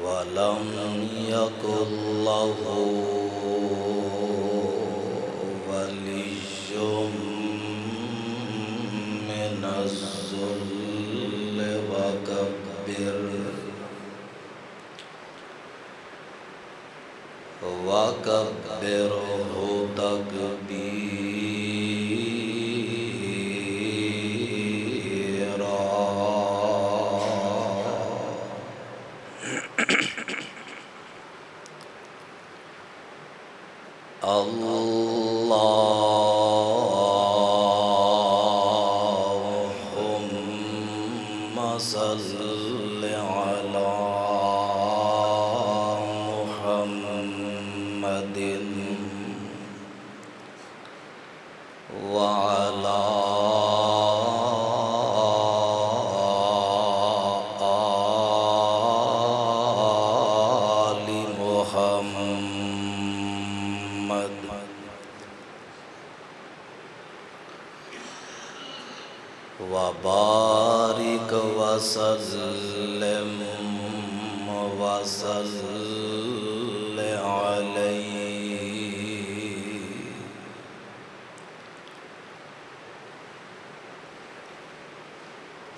वलम यकुल लहू वलिय्युम मिनज़्ज़ुल्ल वकब्बिरहु तकबीरा। अल्लाहुम्मा सल्लि अला मुहम्मदिन व अला आलि मुहम्मद व बारिक वसल्लिम वसल्लि अलैहि।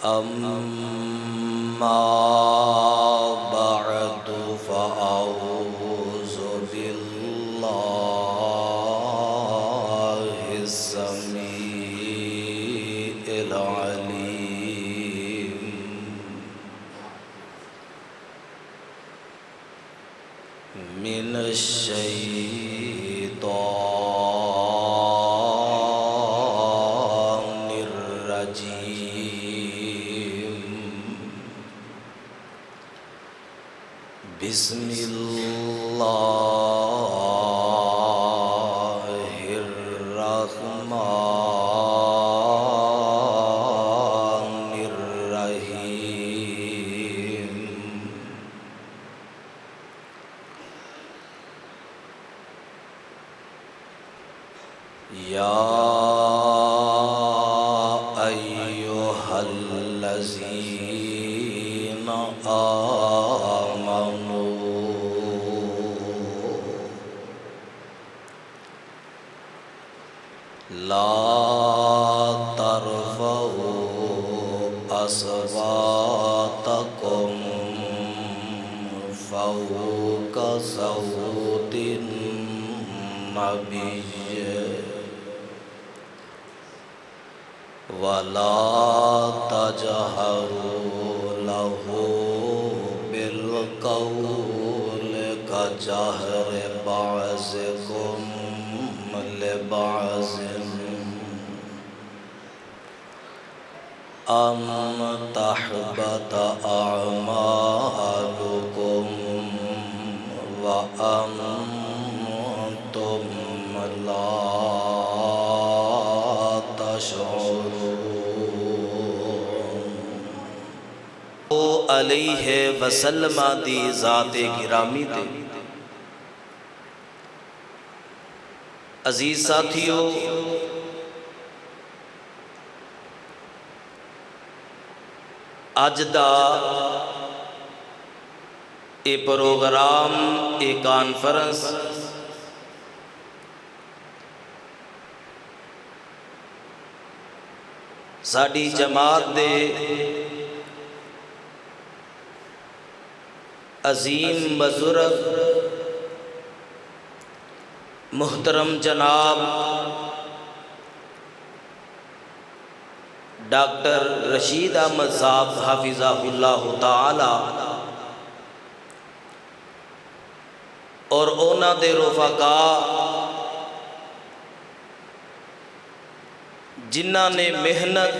अम्मा बअदु फ़अऊज़ु बिल्लाहि समीइल अलीम मिनश्शैतानिर रजीम। बिस्मिल्लाहिर रहमानिर रहीम। या अय्युहल्लज़ीना आमनू ला तरफ़ऊ अस्वातकुम फ़ौक़ सौतिन नबिय्य वला तजहरू लहू बिलक़ौल कजहरि बअज़िकुम लिबअज़िन अन तहबत अअमालुकुम व अंतुम ला तशऊरून। अलैहि वसल्लम दी ज़ाते गिरामी ते अजीज साथियों, अज दा ये प्रोग्राम ये कॉन्फ्रेंस साडी जमात दे अजीम बुजुर्ग मुहतरम जनाब डॉक्टर रशीद अहमद साहब हाफिज़हुल्लाह ताला और उन्हां दे रुफ़का जिन्हां ने मेहनत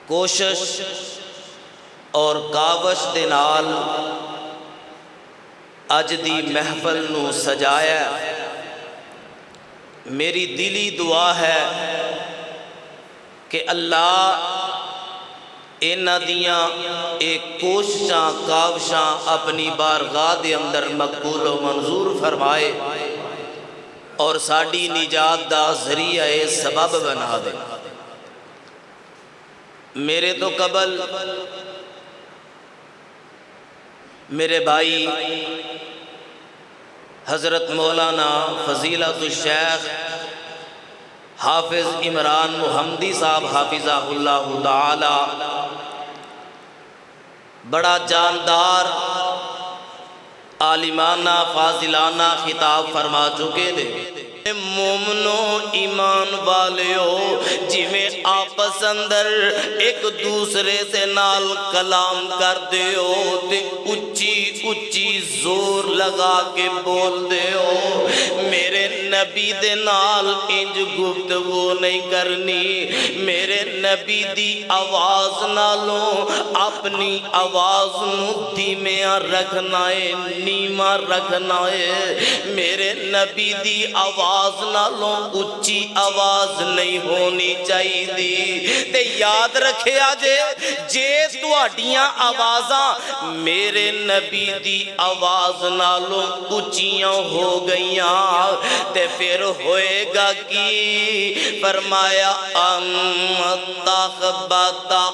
कोशिश और कावश दे नाल अज दी महफल नू सजाया। मेरी दिली दुआ है कि अल्लाह इन्हां दियां एक कोशिशां कावशां अपनी बारगाह दे अंदर मकबूल व मंजूर फरमाए और साडी निजात दा ज़रिया सबब बना दे। मेरे तो कबल मेरे भाई हज़रत मौलाना फ़ज़ीलतुल शेख हाफिज़ इमरान मुहम्मदी साहब हाफिज़हुल्लाह ताला बड़ा जानदार आलिमाना फाजिलाना खिताब फरमा चुके थे। मोमनो ईमान वालियो, जिमें आपस अंदर एक दूसरे से नाल कलाम कर दियो ते उच्ची उच्ची जोर लगा के बोल दियो। मेरे नबी दे नाल इंज गुफ्तगू नहीं करनी। मेरे नबी दी आवाज़ नालों अपनी आवाज़ नूं धीमिया रखना है, नीमा रखना है। मेरे नबी दी आवाज़ नालों उच्ची आवाज़ नहीं होनी चाहिए। ते याद रखिया जे तुहाडियां आवाज़ां मेरे नबी दी आवाज़ नालों उच्चियां हो गईयां ते फिर होएगा की? फरमाया तख़बता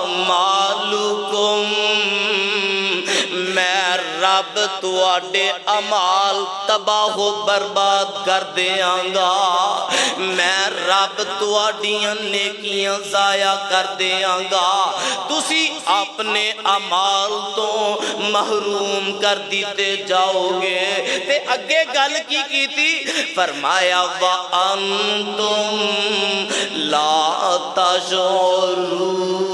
आमालुकुम, मैं रब तुहाडे अमाल तबाहो बर्बाद कर देंगा। मैं रब तुहाडियां नेकियां ज़ाया कर देंगा। तुसी अपने अमाल तो महरूम कर दिते जाओगे। ते अगे गल की थी? फरमाया व अंतुम ला तशऊरून,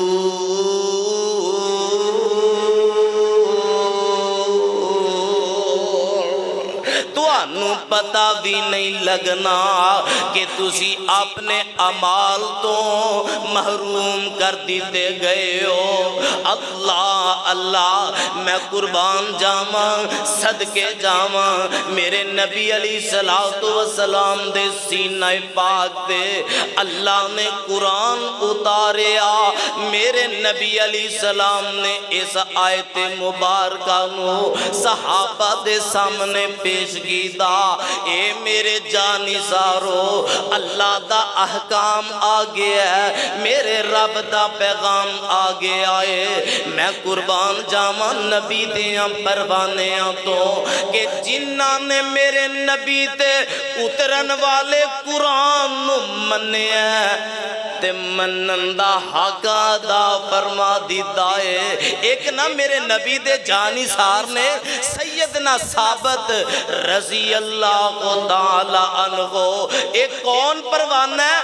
पता भी नहीं लगना कि तुसी अपने अमाल तो महरूम कर दिते गए हो। अल्लाह अल्लाह, मैं कुर्बान जावा, सदके जावा मेरे नबी अलैहिस्सलातु वस्सलाम दे सीना पाक दे अल्लाह ने कुरान उतारिया। मेरे नबी अलैहिस्सलाम ने इस आयत मुबारका नू सहाबा दे सामने पेश कीता। ए मेरे जानिसारो, अल्लाह दा अहकाम आ गया है, मेरे रब दा पैगाम आ गया है। मैं कुर्बान जावा नबी दियां परवानियां तो कि जिन्हां ने मेरे नबी ते उतरन वाले कुरान नू मन्निया ते मनन दा हक अदा फरमा दिता है। एक ना मेरे नबी दे जानिसार ने सैयदना साबित रज़ी अल्लाह ताला अन्हो, एक कौन परवाना है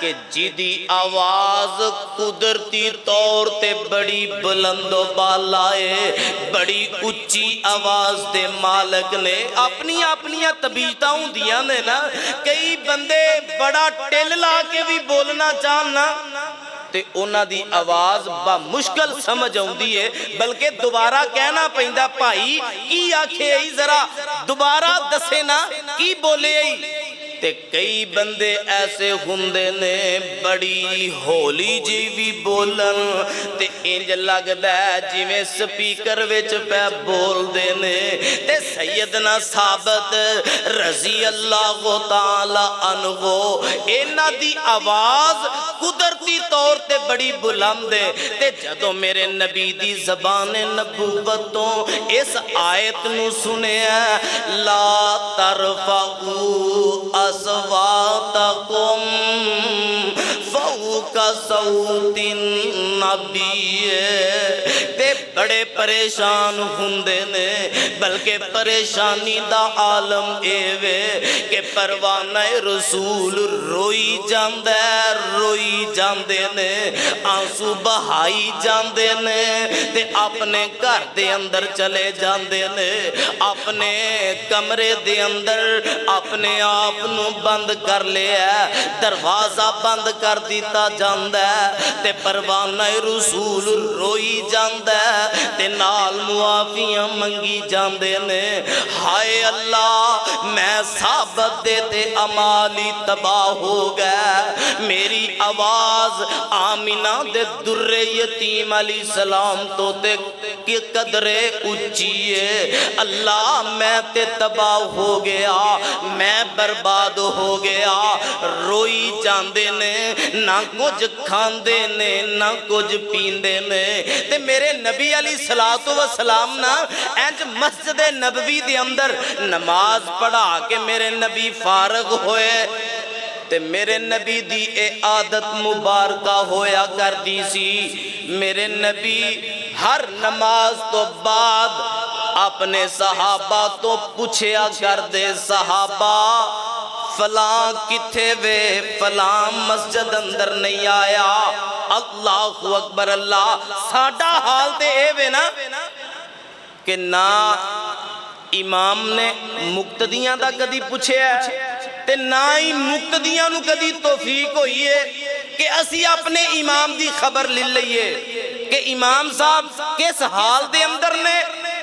कि जिदी आवाज़ कुदरती तौर ते बड़ी बुलंदो बाला है। बड़ी उच्ची आवाज़ दे मालक ने अपनी अपनियां तबीयतां हुंदियां ने ना। कई बंदे बड़ा टिल ला के भी बोलना चाहना ते उन्हां दी आवाज़ बा मुश्किल समझ आउंदी है, बल्कि दोबारा कहना पैंदा भाई की आखे आई, जरा दोबारा दसे ना की बोले आई। ते कई बंदे ऐसे हुंदे ने बड़ी होली जी भी बोलन ते इंज लगदा जिवें स्पीकर विच पै बोलदे ने। ते सैयदना साबित रज़ी अल्लाह ताला अन्हो, इन्हां दी आवाज़ कुदरती तौर ते बड़ी बुलंद है। ते जदों मेरे नबी दी ज़बान नबूवत तो इस आयत नू सुनिया, ला तरफ़ऊ अस्वातकुम फौका सौतिन नबी, ते बड़े परेशान हुंदे ने। बल्कि परेशानी दा आलम एवे कि परवाना रसूल रोई जांदा, रोई जांदे ने, आंसू बहाई जांदे ने ते अपने घर दे अंदर चले जांदे ने। अपने कमरे दे अंदर अपने आप नू बंद कर लिया, दरवाजा बंद कर दिता जांदा ते परवाना रसूल रोई जांदा ते नाल मुआफियां मंगी जांदे ने। हाय अल्लाह, मैं साबित दे ते अमाली तबाह हो गया। मेरी आवाज़ आमिना दे दुर्रे यतीम अलैहिस्सलाम तो ते कि कदरे उच्ची है। अल्लाह मैं ते तबाह हो गया, मैं बर्बाद हो गया। रोई जांदे ने, ना कुछ खांदे ने ना कुछ पींदे ने। ते मेरे नबी अलैहिस्सलातु वस्सलाम सलाम ना इंज मस्जिद नबवी दे अंदर नमाज पढ़ा के मेरे नबी फारग होए ते मेरे नबी दी ए आदत मुबारका होया करदी सी। मेरे नबी हर नमाज तो बाद अपने सहाबा तो पूछया करदे, सहाबा फलां किथे वे, फलां मस्जिद अंदर नहीं आया। अल्लाहु अकबर अल्लाह। साडा हाल ते ए वे ना कि ना इमाम ने मुक्तदियां दा कदी पूछया ते ना ही मुक्तदियां नू कदी तौफीक होई है कि असी अपने इमाम दी खबर ले लईए कि इमाम साहब किस हाल दे अंदर ने।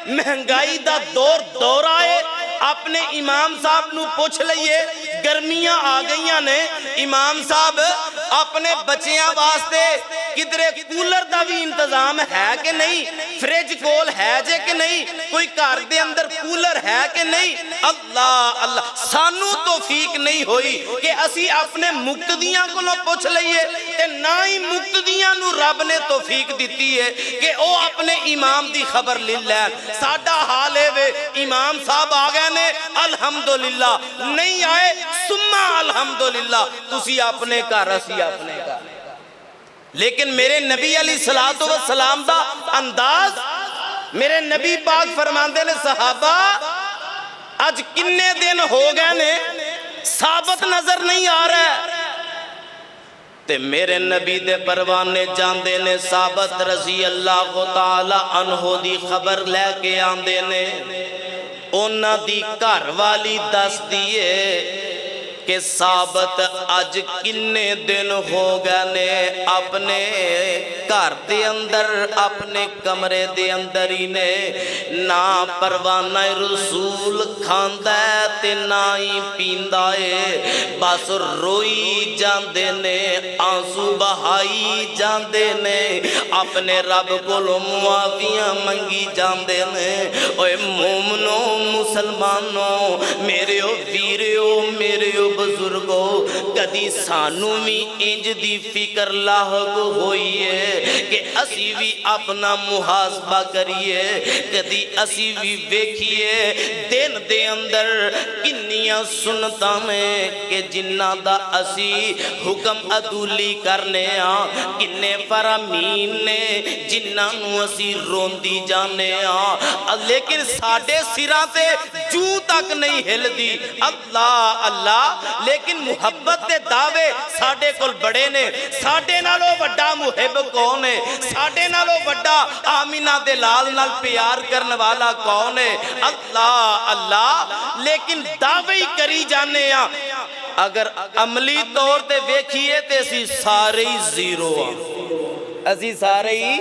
महंगाई दा दौर आए, अपने इमाम साहब नू पूछ लईए। गर्मियां आ गईयां ने, इमाम साहब अपने बच्चियां वास्ते किधरे कूलर का भी इंतजाम है कि नहीं, फ्रिज कोल है जे कि नहीं, कोई घर दे अंदर कूलर है कि नहीं। अल्लाह अल्लाह, सानू तौफीक नहीं होई कि असी अपने मुक्तदियां कोलों पूछ लईए ते ना ही मुक्तदियां नू रब ने तौफीक दिती है कि ओ अपने इमाम दी खबर ले लैन। साडा हाल है वे इमाम साहब आ गए ने अल्हम्दुलिल्लाह, नहीं आए सुम्मा अल्हम्दुलिल्लाह, तुसी अपने घर असी अपने घर। लेकिन मेरे नबी अली सलातो व सलाम दा अंदाज, मेरे नबी पाक फरमांदे ने सहाबा आज किन्ने दिन हो गए ने साबत नजर नहीं आ रहा ते मेरे नबी दे परवाने जांदे ने साबत रजी अल्लाह तआला अन्हो दी खबर लैके आंदे ने। उन्हां दी घर वाली दस दिए कि साबत अज किन्ने दिन हो गए ने अपने घर दे अंदर, अपने कमरे दे अंदर ही ने ना परवाना रसूल खांदा है ते ना ही पींदा है, बस रोई जांदे ने, आंसू बहाई जांदे ने, अपने रब कोलों मुआफियां मंगी जांदे ने। ओए मोमनो मुसलमानो, मेरे ओ वीरो, मेरे ओ बुजुर्गो, कदी सानू भी इंज दी फिक्र लाहक होई है कि असी भी अपना मुहासबा करिए, कदी असी भी वेखिए दिन दे अंदर किन्नियां सुनतां ने कि जिन्ना दा असी हुक्म अदूली करने आ, किन्ने फरामीन ने जिन्ना नू असी रोंदी जाने आ, लेकिन साडे सिरां ते जू तक नहीं हिलदी। अल्लाह अल्लाह, लेकिन मुहब्बत के दावे साडे कोल बड़े ने। साडे नालों वड्डा मुहिब कौन है? साडे नालों वड्डा आमिना दे लाल नाल प्यार करने वाला कौन है? अल्लाह अल्लाह, लेकिन दावे ही करी जाने आ। अगर अमली तौर ते वेखिए ते असी सारे ही जीरो आ, असी सारे ही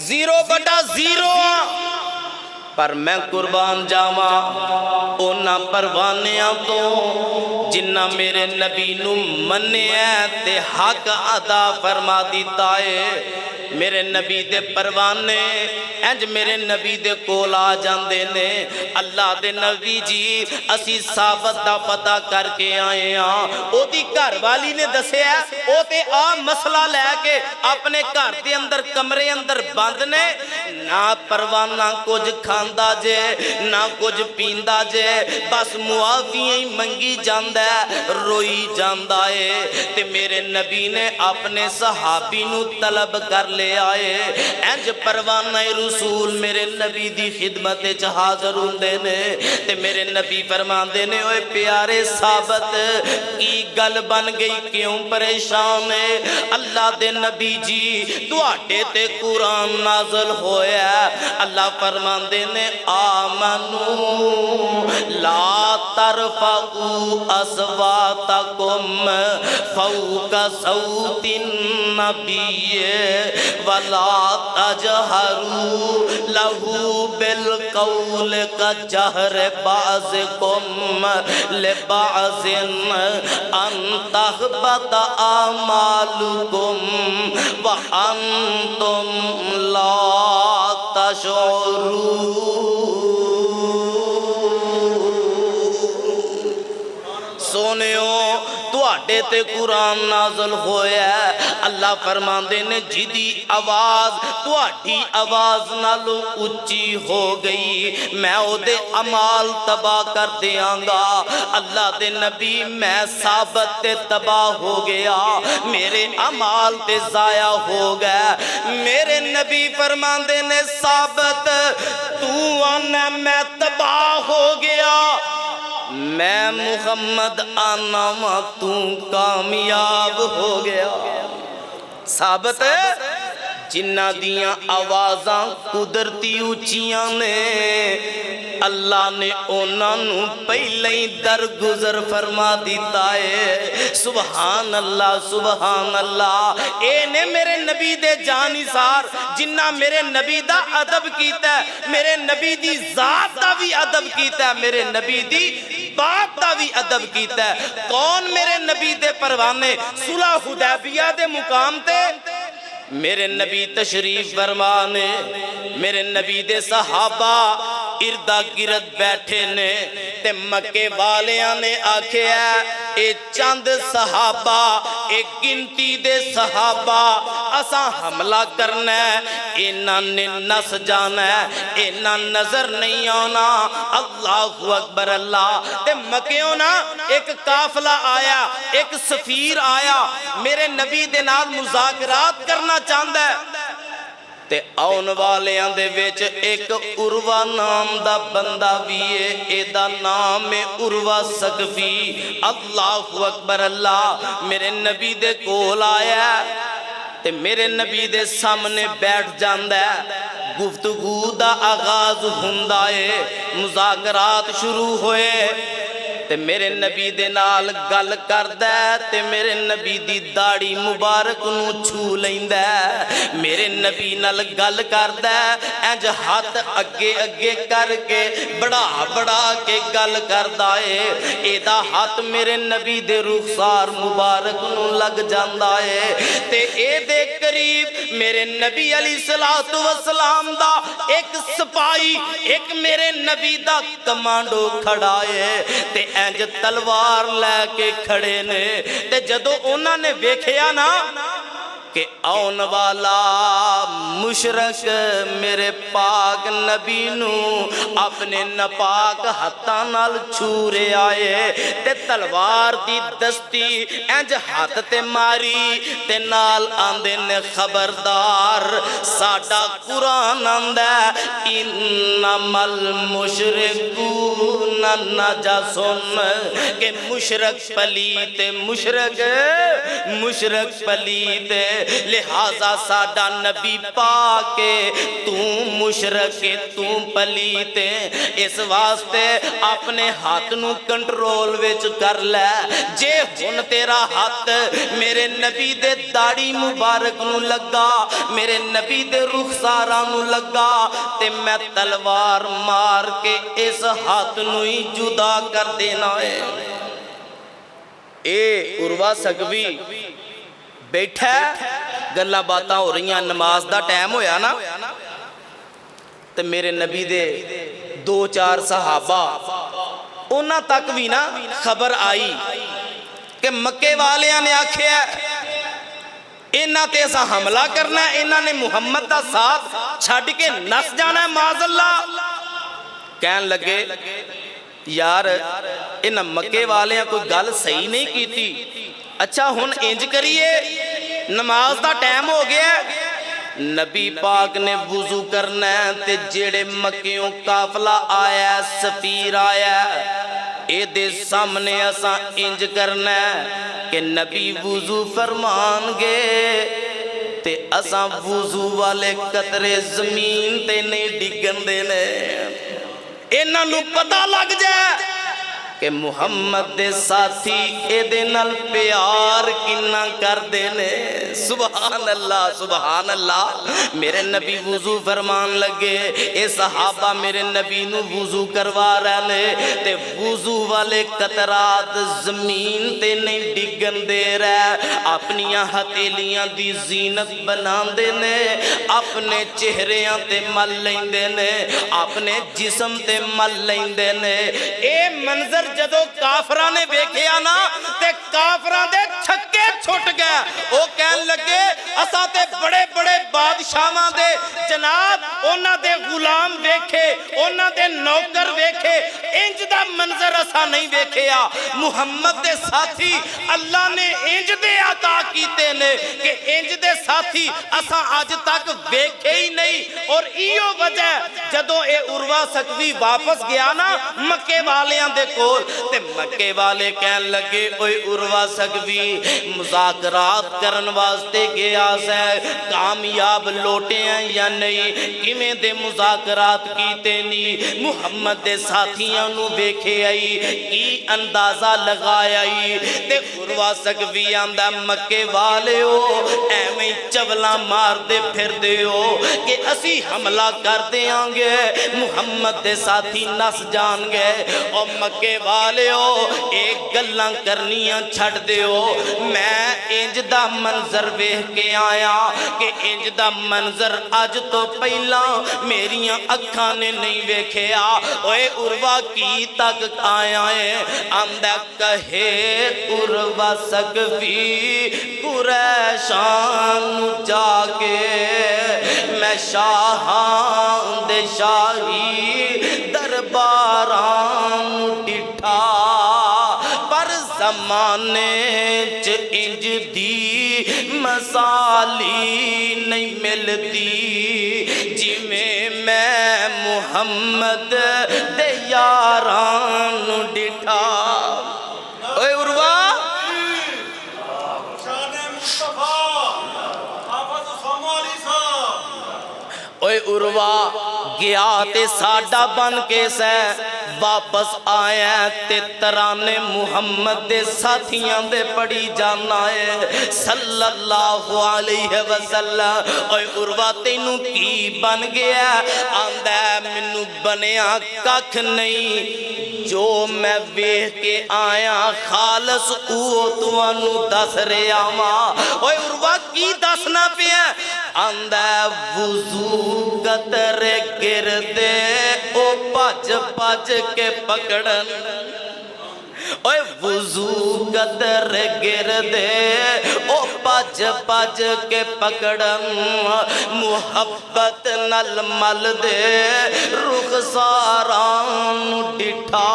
जीरो बटा जीरो आ। पर मैं कुर्बान जावा उन्हां परवानियां तो जिन्ना मेरे नबी नू मन्निया ते हक अदा फरमा दिता है। मेरे नबी दे परवाने इंज मेरे नबी दे कोल आ जांदे ने, अल्लाह दे नबी जी असी साबत दा पता करके आए हां। ओदी घर वाली ने दसिया ओ ते आ मसला लैके अपने घर दे अंदर कमरे अंदर बंद ने, ना परवाना कुछ खांदा जे ना कुछ पींदा जे, बस मुआफियां ही मंगी जांदा है, रोई जांदा है। ते मेरे नबी ने अपने सहाबी नू तलब कर ले आए। इंज परवाना रसूल मेरे नबी दी खिदमत च हाज़र हुंदे ने ते मेरे नबी फरमांदे ने, ओए प्यारे साबत की गल बन गई, क्यों परेशान है? अल्लाह दे नबी जी तुहाडे ते कुरान नाज़िल होया। अल्लाह फरमांदे ने, आमनू ला तरफऊ अस्वातकुम फौका सौतिन नबिय्य वला तजहरू लहू बिल कौल का जहर बाज़िकुम लिबाज़िन अन तहबत आमालुकुम व अंतुम ला तशऊरून। सोनियो तुहाडे ते कुरान नाज़िल होया। अल्लाह फरमांदे ने जिदी आवाज़ तुहाडी आवाज़ नालों उच्ची हो गई मैं ओदे अमाल तबाह कर देंगा। अल्लाह दे नबी मैं साबत ते तबाह हो गया, मेरे अमाल ते ज़ाया हो गए। मेरे नबी फरमांदे ने साबत तू आना मैं तबाह हो गया, मैं मुहम्मद आना वा तू कामयाब हो गया। साबत जिन्ना दियां आवाज़ां कुदरती उच्चियां ने अल्लाह ने उन्होंने पहले ही दरगुजर फरमा दिता है। सुबहान अल्लाह सुबहान अल्लाह। ए ने मेरे नबी दे जानिसार जिन्ना मेरे नबी दा अदब कीता है, मेरे नबी दी जात दा भी अदब कीता है, मेरे नबी दी बात दा भी अदब कीता है। कौन मेरे नबी दे परवाने सुलह हुदैबिया दे मुकाम ते मेरे नबी तशरीफ फरमाने, मेरे नबी दे सहाबा इर्दा गिरद बैठे ने ते मक्के वालियां ने आखिया ए चंद सहाबा एक गिनती दे सहाबा असा हमला करना है, इन्हां ने नस जाना है, इन्हां नजर नहीं आना। अल्लाहु अकबर अल्लाह। ते मक्कियों ना एक काफला आया, एक सफीर आया, मेरे नबी दे नाल मुज़ाकरात करना चाहता है ते आउन वालियां दे विच एक उर्वा नाम दा बंदा भी है, एदा नाम है उर्वा सकफी। अल्लाहु अकबर अल्लाह। मेरे नबी दे कोल आया ते मेरे नबी दे सामने बैठ जांदा है, गुफ्तगू दा आगाज हुंदा है, मुज़ाकरात शुरू होए ते मेरे नबी दे नाल गल करदा है ते मेरे नबी दी दाढ़ी मुबारक नू छू लैंदा है। मेरे नबी नाल गल करदा है इंज हाथ अगे अगे करके बढ़ा बढ़ा के गल करदा है। एदा हाथ मेरे नबी दे रुखसार मुबारक नू लग जांदा है ते एदे करीब मेरे नबी अलैहिस्सलातु वस्सलाम दा एक सिपाही एक मेरे नबी दा कमांडो खड़ा है ते इंज तलवार लैके खड़े ने। ते जदों उन्होंने वेखिया ना कि आउन वाला मुशरक मेरे पाक नबी नू अपने नपाक हत्थां नाल छू रहा है ते तलवार दी दस्ती इंज हथ ते मारी ते नाल आंदे ने खबरदार साडा कुरान आंदा इन्नमल मुशरिकून नजसुन के मुशरक पलीत मुशरक पलीत लिहाजा साडा नबी पाके तू मुशरक तू पलीत। इस वास्ते अपने हाथ नू कंट्रोल विच कर ले। जे हुण तेरा हाथ मेरे नबी दे दाढ़ी मुबारक नू लगा, मेरे नबी दे रुखसारां नू लगा ते मैं तलवार मार के इस हाथ नू ही जुदा कर देना है। ए उर्वा सकवी बैठा गल्लां बातां हो रही, नमाज दा टाइम होया ना ते मेरे नबी दे दो चार सहाबा उन्हां तक भी ना खबर आई कि मक्के वालियां ने आखिया इन्हां ते असां हमला करना, इन्हां ने मुहम्मद दा साथ छड्ड के नस जाना है माज़अल्लाह। कहन लगे यार इन्हां मक्के वालियां कोई गल सही नहीं कीती। अच्छा हुण इंज करिए नमाज दा टाइम हो गया, नबी पाक ने वुजू करना है ते जेड़े मक्कियों काफला आया सफीर आया एदे सामने असां इंज करना है कि नबी वुजू फरमानगे ते असां वुजू वाले कतरे जमीन ते नहीं डिगन देने। इन्हां नूं पता लग जाए कि मुहम्मद दे साथी एदे नाल प्यार किन्ना करदे ने। सुभान अल्लाह सुभान अल्लाह। मेरे नबी वुजू फरमान लगे, ए सहाबा मेरे नबी नू वुजू करवा रहे ने ते वुजू वाले कतरात जमीन ते नहीं डिगन दे रहे, अपनियां हथेलियां दी जीनत बनांदे ने, अपने चेहरियां ते मल लैंदे ने, अपने जिस्म ते मल लैंदे ने। ए मंजर जदों काफरां ने वेखिया ना ते काफरां दे छक्के छुट गए। वो कहन लगे असां ते बड़े बड़े बादशाहां दे जनाब उन्हां दे गुलाम वेखे, उन्हां दे नौकर वेखे, इंज दा मंजर असां नहीं वेखिया। मुहम्मद दे साथी अल्लाह ने इंज दे अता कीते ने कि इंज दे साथी असां अज तक वेखे ही नहीं। और इहो वजह जदों ए उर्वा सकवी वापस गया ना मक्के वालियां दे कोल ते मक्के वाले कहन लगे ओए उर्वा सकवी मुज़ाकरात करन वास्ते गया से, कामयाब लोटे हैं या नहीं, किवें दे मुज़ाकरात कीते नहीं, मुहम्मद दे साथियां नू वेखे आई की अंदाजा लगाया आई। ते उर्वा सकवी आंदा मक्के वालिओ एवें चवला मारदे फिरदे हो कि असी हमला कर देंगे, मुहम्मद दे साथी नस जाएंगे। और मक्के वालिओ एक गल्लां करनियां छड्ड दिओ, मैं इंज दा मंजर वेख के आया कि इंज दा मंजर अज तो पहला मेरियां अखां ने नहीं वेखिया। ओए उर्वा की तक आया है आंदा कहे उर्वा सकवी कुरैशां जाके मैं शाहां दे शाही दरबारां डिठा, पर ज़माने च इंज दी मसाली नहीं मिलती जिवें मैं मुहम्मद दे यारां नू डिठा। ओए उर्वा ओए उर्वा गया ते साडा बन के सै वापस आया ते तराने मुहम्मद दे साथियां दे पड़ी जाना है सल्लल्लाहु अलैहि वसल्लम। ओए उर्वा तैनू की बन गया? आंदा मैनू बनया कख नहीं, जो मैं वेख के आया खालस ओ तुहानू दस रहा वां। ओए उर्वा की दसना पिया? आंदा वुजू कतरे गिरदे ओ भज भज के पकड़न। ओए वुजू कदर गिरदे ओ भज भज के पकड़न, मुहब्बत नल मल दे रुखसारां नू डिठा।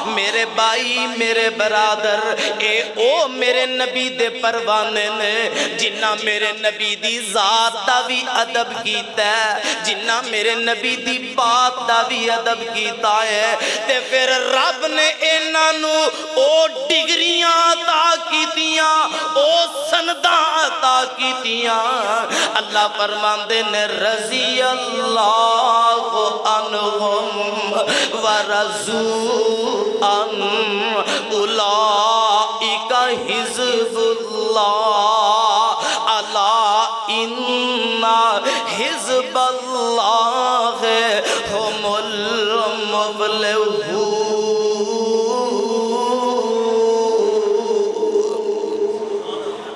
मेरे भाई मेरे बरादर ए ओ मेरे नबी दे परवाने ने जिन्ना मेरे नबी दी जात दा भी अदब कीता है, जिन्ना मेरे नबी दी बात दा भी अदब कीता है। ते फिर रब ने इन्हां नू ओ डिग्रियां अता कीतियां, ओ सनदां अता कीतियां। अल्लाह फरमांदे ने रज़ी अल्लाहु अन्हुम व रज़ू अन उलाइका हिज़्बुल्लाह अला इन्ना हिज़्बल्लाह हुमुल मुफ़्लिहून।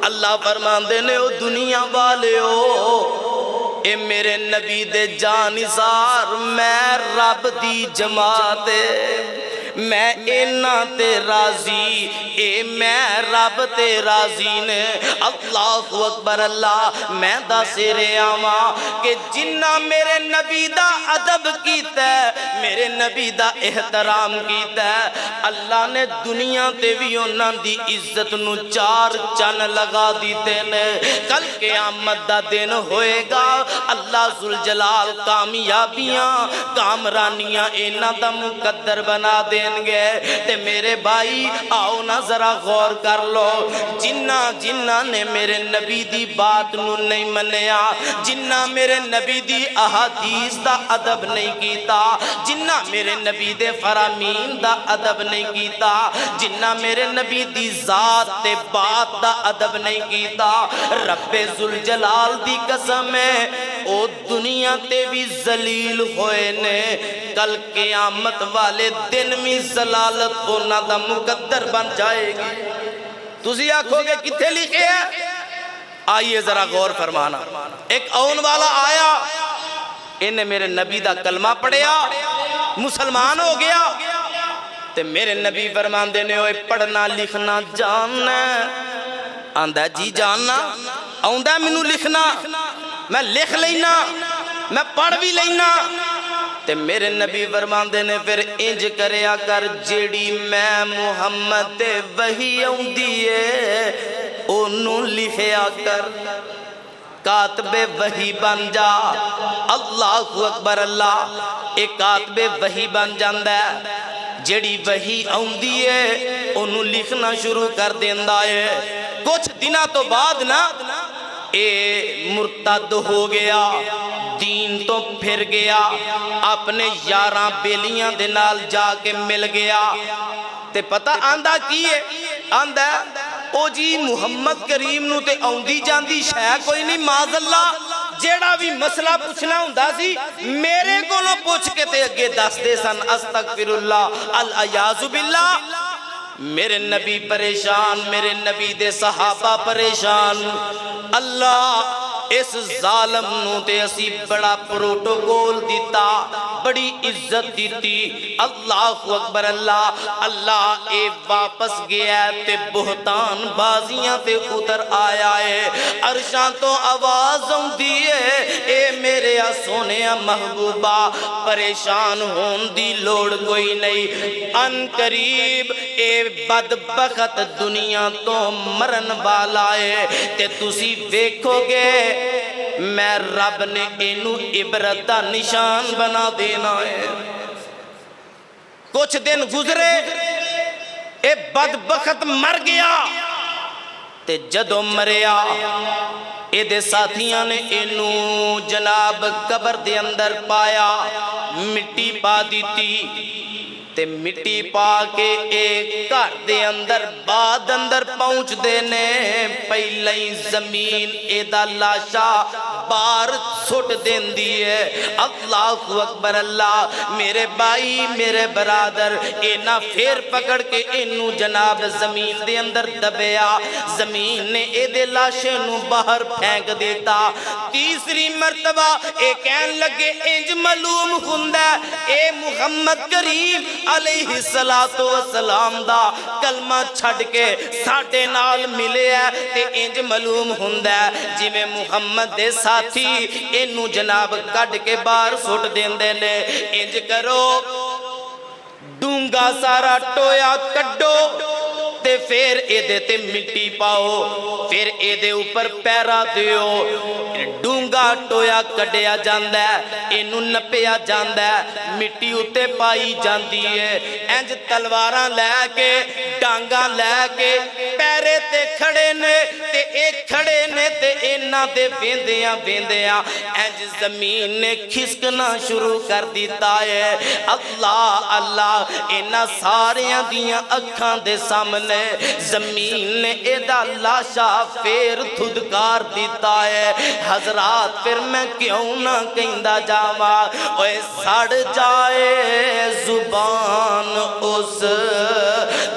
अल्लाह फरमांदे ने ओ दुनिया वालिओ ए मेरे नबी दे जानिसार मैं रब दी जमात मैं इन्ना ते राजी ए मैं रब ते राजी ने। अल्लाहु अकबर अल्लाह मैं दस रहा वां कि जिन्ना मेरे नबी दा अदब कीता मेरे नबी दा एहतराम कीता अल्लाह ने दुनिया ते भी उन्हां दी इज्जत नू चार चन लगा दिते ने। कल क़यामत दा दिन होएगा अल्लाह जुल जलाल कामयाबियां कामरानियां इन्हां दा मुकद्दर बना दे ते मेरे भाई आओ ना जरा गौर कर लो, जिन्ना जिन्ना ने मेरे नबी दी बात नू नहीं मनिया, जिन्ना मेरे नबी दी अहादीस दा अदब नहीं कीता, जिन्ना मेरे नबी दे फरामीन दा अदब नहीं कीता, जिन्ना मेरे नबी दी जात ते बात दा अदब नहीं कीता, रब्बे जुल जलाल दी कसम है ओ दुनिया ते भी जलील होए ने। कल क़यामत वाले दिन भी जलालत उन्हां दा मुकद्दर बन जाएगी। तुसी आखोगे किथे लिखे है? आइए जरा गौर फरमाना। एक औन वाला आया, इन्हें मेरे नबी दा कलमा पढ़िया, मुसलमान हो गया ते मेरे नबी फरमांदे ने ओए पढ़ना लिखना जानना? आंदा जी जानना, आउंदा मैनू लिखना, मैं लिख लेना, मैं पढ़ भी लेना। ते मेरे नबी फरमांदे ने फिर इंज करया कर, जेड़ी मैं मुहम्मद ते वही आउंदी है ओनू लिखया कर, कातबे वही बन जा। अल्लाहु अकबर। अल्लाह एक कातबे वही बन जांदा है, जेड़ी वही आउंदी है ओनू लिखना शुरू कर देंदा है। कुछ दिनों तो बाद ना ए मुर्तद हो गया, दीन तो फिर गया, अपने यारां बेलियां दे नाल जाके मिल गया। ते पता आंदा की है? आंदा ओ जी मुहम्मद करीम नू ते आउंदी जांदी शै कोई नहीं, माज़अल्लाह जेड़ा भी मसला पूछना हुंदा सी मेरे कोलों पूछ के ते अगे दसदे सन। अस्तगफिरुल्लाह अल अयाज़ु बिल्लाह। मेरे नबी परेशान, मेरे नबी दे सहाबा परेशान। अल्लाह इस जालम नू ते असी बड़ा प्रोटोकॉल दिता, बड़ी इज्जत दी। अल्लाहु अकबर। अल्लाह अल्लाह ए वापस गया ते बुहतान बाजियां ते उतर आया है। अरशां तो आवाज आउंदी है, ए मेरे सोने महबूबा परेशान होने दी लोड़ कोई नहीं। अन करीब ए बदबख्त दुनिया तो मरन वाला है ते तुसी वेखोगे मैं रब ने इनू इबरत दा निशान बना देना है। कुछ दिन गुजरे, ए बदबख्त मर गया ते जदों मरिया एदे साथियां ने इनू जनाब कबर दे अंदर पाया, मिट्टी पा दी ते मिट्टी पा के एक घर दे अंदर बाद अंदर पहुंचदे ने, पहले ही जमीन एदा लाशा बाहर सुट देंदी है। अल्लाहु अकबर। अल्लाह मेरे भाई मेरे बरादर इना फिर पकड़ के इनू जनाब जमीन दे अंदर दबिया, जमीन ने एदे लाशे नू बाहर फेंक देता। तीसरी मरतबा ए कहन लगे इंज मालूम हुंदा ए मुहम्मद करीम अलैहिस्सलातु वस्सलाम दा कलमा छड़ के साडे नाल मिले ते इंज मालूम हुंदा जिवें मुहम्मद दे साथी इनू जनाब कढ़ के बाहर सुट देंदे ने। इंज करो डूंगा सारा टोया कड्डो ते फिर एदे ते मिट्टी पाओ, फिर एदे ऊपर पैरा दियो। डूंगा टोया कढ़िया जांदा है, इनू नपिया जांदा है, मिट्टी उत्ते पाई जांदी है। इंज तलवारां लैके डांगा लैके पैरे ते खड़े ने ते ए खड़े ने ते इन्हां दे वेंदियां वेंदियां इंज जमीन ने खिसकना शुरू कर दिता है। अल्लाह अल्लाह इन्हां सारियां दियां अखां दे सामने जमीन ने एदा लाशा फिर धुदकार दिता है। हजरात फिर मैं क्यों ना कहंदा जावा, ओए सड़ जाए जुबान उस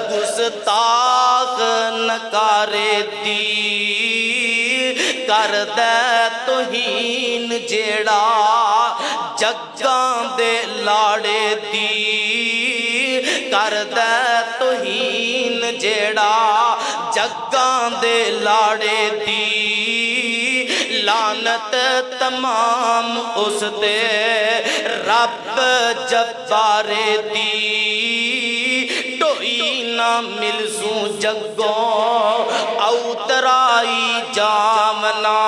गुस्ताख नकारे दी, कर दे तौहीन जेड़ा जग्गां दे लाड़े दी, कर दे तौहीन जेड़ा जग्गां दे लाड़े दी। लानत तमाम उस ते रब जब्बारे दी, टोई ना मिलसू जग्गो औतराई जामना,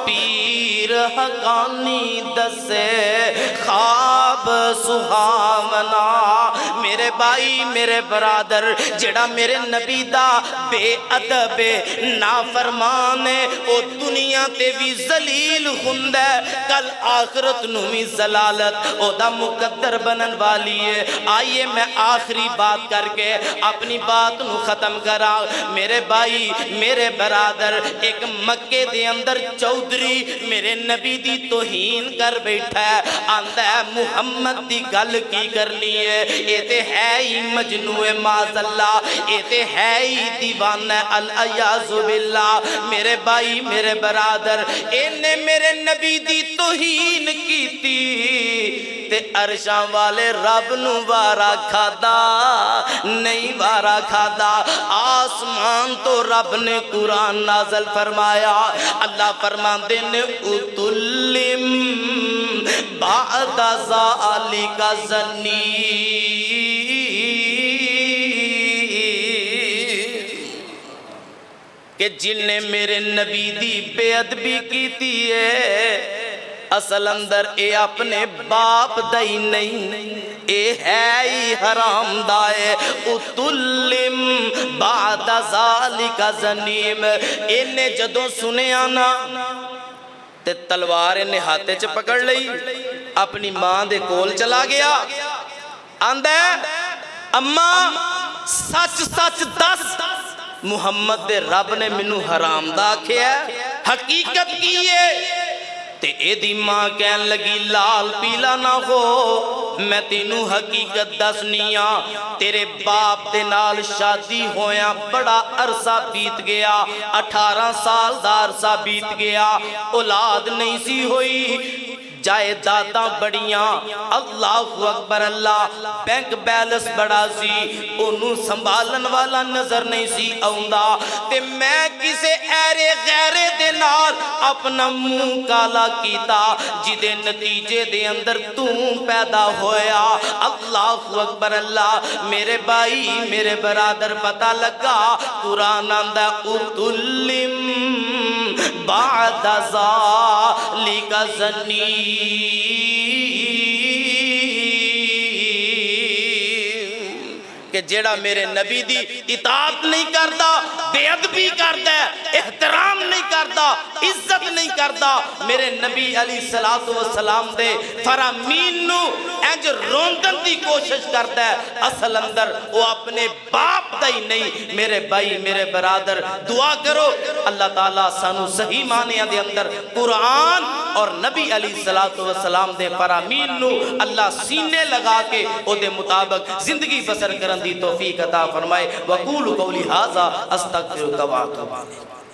पीर हकानी दसे ख्वाब सुहावना। मेरे भाई मेरे बरादर जेड़ा मेरे नबी दा बेअदब नाफरमान है ओ दुनिया ते भी जलील हुंदा है, कल आखिरत नू भी जलालत ओदा मुकद्दर बनन वाली है। आइए मैं आखिरी बात करके अपनी बात नू खत्म करा। मेरे भाई मेरे बरादर एक मक्के दे अंदर चौधरी मेरे नबी दी तौहीन कर बैठा है, आंदा है मुहम्मद दी गल की करनी है, ये ते है ही मजनूए माज़अल्लाह, ये ते है ही दीवाना अल अयाज़ु बिल्लाह। मेरे भाई मेरे बरादर इन्हें मेरे नबी दी तौहीन कीती ते अरशां वाले रब नू वारा खादा नहीं, वारा खादा। आसमान तो रब ने कुरान नाज़िल फरमाया। अल्लाह फरमाते ने उतुल्लिम बादा ज़ालिका ज़न्नी, कि जिन्ने मेरे नबी दी बेअदबी कीती है असल अंदर ए अपने बाप दा ही नहीं, ए है ही हराम दा है। उतुल्लिम बादा ज़ालिका ज़नीम, इन्ने जदों सुनिया ना ते तलवार इन्ने हाथे च पकड़ लई, अपनी मां दे कोल चला गया। आंदा अम्मा सच सच दस, मुहम्मद दे रब ने मैनू हराम दा आख्या, हकीकत की है? ते एदी मां कहन लगी लाल पीला ना हो, मैं तेनू हकीकत दसनी आ। तेरे बाप दे नाल शादी होया बड़ा अरसा बीत गया, 18 साल दा अरसा बीत गया, औलाद नहीं सी होई, जायदादां बड़ियां, अल्लाहु अकबर अल्लाह, बैंक बैलेंस बड़ा सी, ओनू संभालन वाला नजर नहीं सी आउंदा। ते मैं किसे ऐरे गैरे दे नाल अपना मुंह काला कीता, जिदे नतीजे दे अंदर तू पैदा होया। अल्लाहु अकबर अल्लाह। मेरे भाई मेरे बरादर पता लगा कुरान आंदा उतुल्लिम बादा ज़ालिका ज़न्नी, कि जेड़ा मेरे नबी दी इताअत नहीं करता, बेअदबी करता, एहतराम नहीं करता, इज्जत नहीं करता, मेरे नबी अलैहिस्सलातु वस्सलाम दे फरामीन नू इंज रोंदन दी कोशिश करता है, असल अंदर वो अपने बाप दा ही नहीं। मेरे भाई मेरे बरादर दुआ करो अल्लाह ताला सानू सही मानिया दे अंदर कुरान और नबी अलैहिस्सलातु वस्सलाम दे फरामीन नू अल्लाह सीने लगा के ओदे मुताबिक जिंदगी बसर करन दी तौफीक अता फरमाए। वकूलु कौली हाज़ा अस्तगफिरुका व अतूबु इलैक।